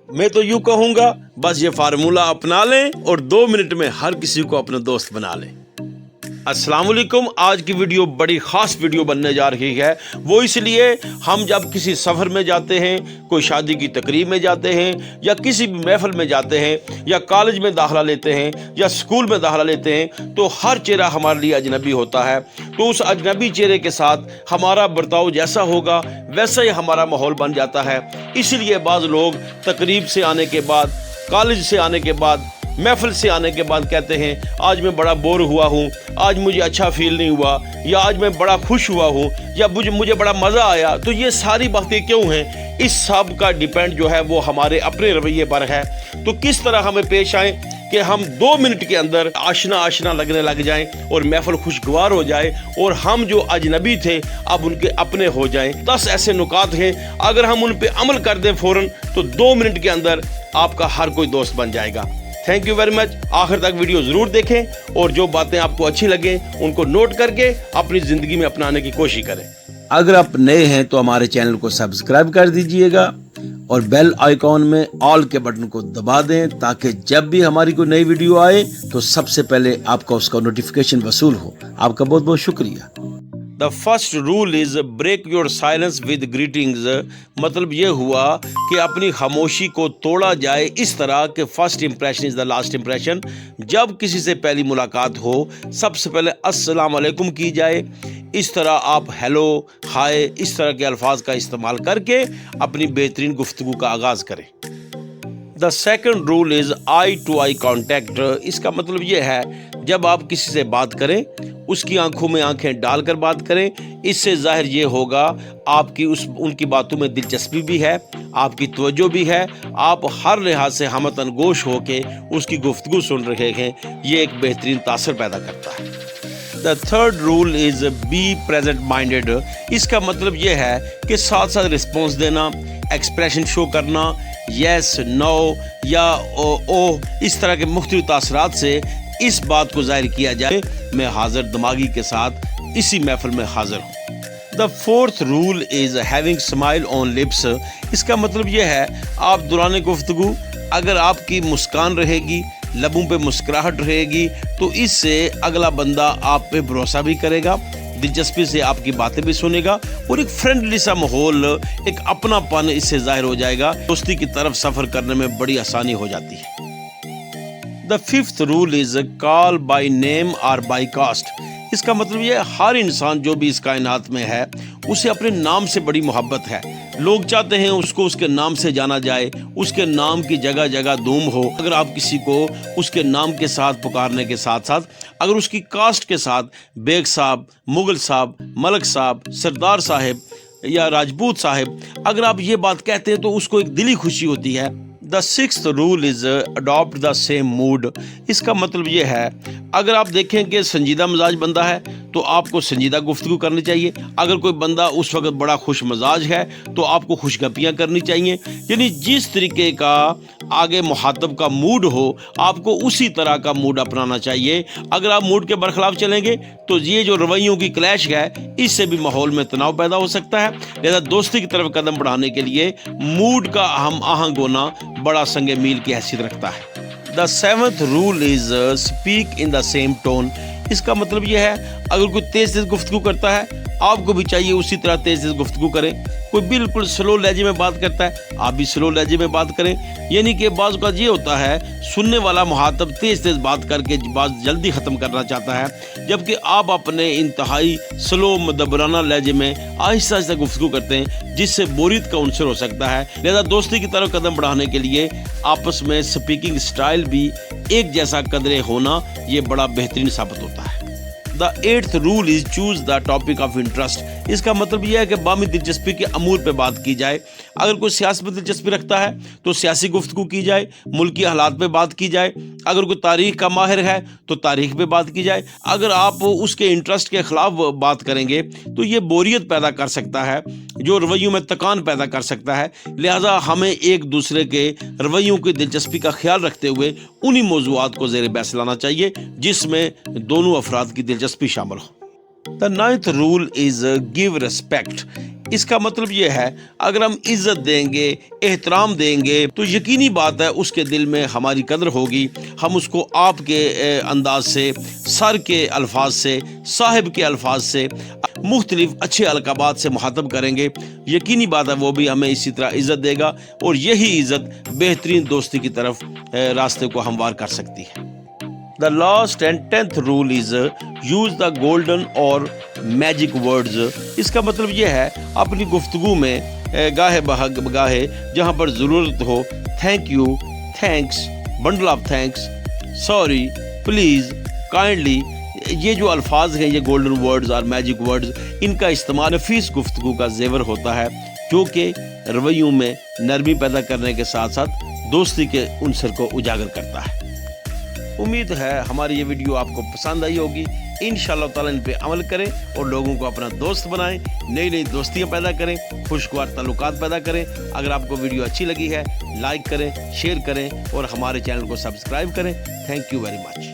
मैं तो यूं कहूँगा बस ये फार्मूला अपना लें और 2 मिनट में हर किसी को अपना दोस्त बना लें। अस्सलाम वालेकुम। आज की वीडियो बड़ी ख़ास वीडियो बनने जा रही है। वो इसलिए हम जब किसी सफ़र में जाते हैं, कोई शादी की तकरीब में जाते हैं या किसी भी महफिल में जाते हैं या कॉलेज में दाखिला लेते हैं या स्कूल में दाखिला लेते हैं तो हर चेहरा हमारे लिए अजनबी होता है। तो उस अजनबी चेहरे के साथ हमारा बर्ताव जैसा होगा वैसा ही हमारा माहौल बन जाता है। इसलिए बाज़ लोग तकरीब से आने के बाद, कॉलेज से आने के बाद, महफिल से आने के बाद कहते हैं आज मैं बड़ा बोर हुआ हूँ, आज मुझे अच्छा फील नहीं हुआ, या आज मैं बड़ा खुश हुआ हूँ, या मुझे बड़ा मज़ा आया। तो ये सारी बातें क्यों हैं? इस सब का डिपेंड जो है वो हमारे अपने रवैये पर है। तो किस तरह हमें पेश आएँ कि हम 2 मिनट के अंदर आशना लगने लग जाएं और महफिल खुशगवार हो जाए और हम जो अजनबी थे अब उनके अपने हो जाएं। 10 ऐसे नुकात हैं, अगर हम उन पे अमल कर दें फ़ौरन तो 2 मिनट के अंदर आपका हर कोई दोस्त बन जाएगा। Thank you very much. आखिर तक वीडियो ज़रूर देखें और जो बातें आपको अच्छी लगें उनको नोट करके अपनी ज़िंदगी में अपनाने की कोशिश करें। अगर आप नए हैं तो हमारे चैनल को सब्सक्राइब कर दीजिएगा और बेल आइकॉन में ऑल के बटन को दबा दें ताकि जब भी हमारी कोई नई वीडियो आए तो सबसे पहले आपका उसका नोटिफिकेशन वसूल हो। आपका बहुत बहुत शुक्रिया। The first rule is break your silence with greetings. मतलब ये हुआ कि अपनी खामोशी को तोड़ा जाए इस तरह कि first impression is the last impression. जब किसी से पहली मुलाकात हो सबसे पहले अस्सलाम वालेकुम की जाए। इस तरह आप हेलो, हाय इस तरह के अल्फाज का इस्तेमाल करके अपनी बेहतरीन गुफ्तगू का आगाज़ करें। The second rule is eye to eye contact. इसका मतलब ये है जब आप किसी से बात करें उसकी आंखों में आंखें डालकर बात करें। इससे ज़ाहिर ये होगा आपकी उनकी बातों में दिलचस्पी भी है, आपकी तवज्जो भी है, आप हर लिहाज से हमतन गोश होके उसकी गुफ्तगू सुन रहे हैं। ये एक बेहतरीन तासर पैदा करता है। The third rule is be present minded. इसका मतलब ये है कि साथ साथ रिस्पॉन्स देना, एक्सप्रेशन शो करना, यस, नो या ओ इस तरह के मुख्तलिफ तासरात से इस बात को जाहिर किया जाए मैं हाजिर दिमागी के साथ इसी महफिल में हाजिर हूँ। The fourth rule is having smile on lips. इसका मतलब यह है आप दौरान गुफ्तगू अगर आपकी मुस्कान रहेगी, लबों पे मुस्कुराहट रहेगी तो इससे अगला बंदा आप पे भरोसा भी करेगा, दिलचस्पी से आपकी बातें भी सुनेगा और एक फ्रेंडली सा माहौल, एक अपनापन इससे जाहिर हो जाएगा। दोस्ती की तरफ सफ़र करने में बड़ी आसानी हो जाती है। The fifth rule is call by name और बाय कास्ट। इसका मतलब ये हर इंसान जो भी इस कायनात में है उसे अपने नाम से बड़ी मोहब्बत है। लोग चाहते हैं उसको उसके नाम से जाना जाए, उसके नाम की जगह जगह धूम हो। अगर आप किसी को उसके नाम के साथ पुकारने के साथ साथ अगर उसकी कास्ट के साथ बेग साहब, मुगल साहब, मलक साहब, सरदार साहब या राजपूत साहब अगर आप ये बात कहते हैं तो उसको एक दिली खुशी होती है। The sixth rule is adopt the same mood. इसका मतलब ये है अगर आप देखें कि संजीदा मिजाज बंदा है तो आपको संजीदा गुफ्तगू करनी चाहिए। अगर कोई बंदा उस वक्त बड़ा खुश मिजाज है तो आपको खुशगपियाँ करनी चाहिए। यानी जिस तरीके का आगे मुखातब का मूड हो आपको उसी तरह का मूड अपनाना चाहिए। अगर आप मूड के बरखिलाफ चलेंगे तो ये जो रवैयों की क्लैश है इससे भी माहौल में तनाव पैदा हो सकता है। लिहाजा दोस्ती की तरफ कदम बढ़ाने के लिए मूड का हम आहंग होना बड़ा संगे मील की हैसियत रखता है। The seventh rule is speak in the same tone. इसका मतलब यह है अगर कोई तेज तेज गुफ्तगू करता है आपको भी चाहिए उसी तरह तेज तेज गुफ्तगू करें। कोई बिल्कुल स्लो लहजे में बात करता है आप भी स्लो लहजे में बात करें। यानी कि बाज़ का ये होता है सुनने वाला मुखातब तेज तेज बात करके बात जल्दी ख़त्म करना चाहता है, जबकि आप अपने इंतहाई स्लो मदबराना लहजे में आहिस्ता आहिस्ता गुफ्तगू करते हैं जिससे बोरियत का उनसर हो सकता है। लिहाजा दोस्ती की तरफ कदम बढ़ाने के लिए आपस में स्पीकिंग स्टाइल भी एक जैसा कदरे होना ये बड़ा बेहतरीन साबित होता है। The eighth rule is choose the topic of interest. इसका मतलब यह है कि बामी दिलचस्पी के अमूर पे बात की जाए। अगर कोई सियासत में दिलचस्पी रखता है तो सियासी गुफ्तगू की जाए, मुल्की हालात पे बात की जाए। अगर कोई तारीख का माहिर है तो तारीख पे बात की जाए। अगर आप उसके इंटरेस्ट के खिलाफ बात करेंगे तो ये बोरियत पैदा कर सकता है, जो रवैयों में तकान पैदा कर सकता है। लिहाजा हमें एक दूसरे के रवैयों की दिलचस्पी का ख्याल रखते हुए उन्हीं मौज़ूआत को ज़ेर बहस लाना चाहिए जिसमें दोनों अफराद की दिलचस्पी शामिल हो। The ninth rule is give respect. اس کا مطلب یہ ہے اگر ہم عزت دیں گے، احترام دیں گے تو یقینی بات ہے اس کے دل میں ہماری قدر ہوگی، ہم اس کو آپ کے انداز سے، سر کے الفاظ سے، صاحب کے الفاظ سے، مختلف اچھے القابات سے مخاطب کریں گے، یقینی بات ہے وہ بھی ہمیں اسی طرح عزت دے گا، اور یہی عزت بہترین دوستی کی طرف راستے کو ہموار کر سکتی ہے۔ The last and 10th rule is use the golden or magic words۔ اس کا مطلب یہ ہے اپنی گفتگو میں گاہے بگاہے جہاں پر ضرورت ہو thank you, thanks, bundle of thanks, sorry, please, kindly, یہ جو الفاظ ہیں یہ گولڈن ورڈز اور میجک ورڈز، ان کا استعمال نفیس گفتگو کا زیور ہوتا ہے جو کہ رویوں میں نرمی پیدا کرنے کے ساتھ ساتھ دوستی کے عنصر کو اجاگر کرتا ہے۔ امید ہے ہماری یہ ویڈیو آپ کو پسند آئی ہوگی، انشاءاللہ تعالیٰ ان پہ عمل کریں اور لوگوں کو اپنا دوست بنائیں، نئی نئی دوستیاں پیدا کریں، خوشگوار تعلقات پیدا کریں۔ اگر آپ کو ویڈیو اچھی لگی ہے لائک کریں، شیئر کریں اور ہمارے چینل کو سبسکرائب کریں۔ Thank you very much.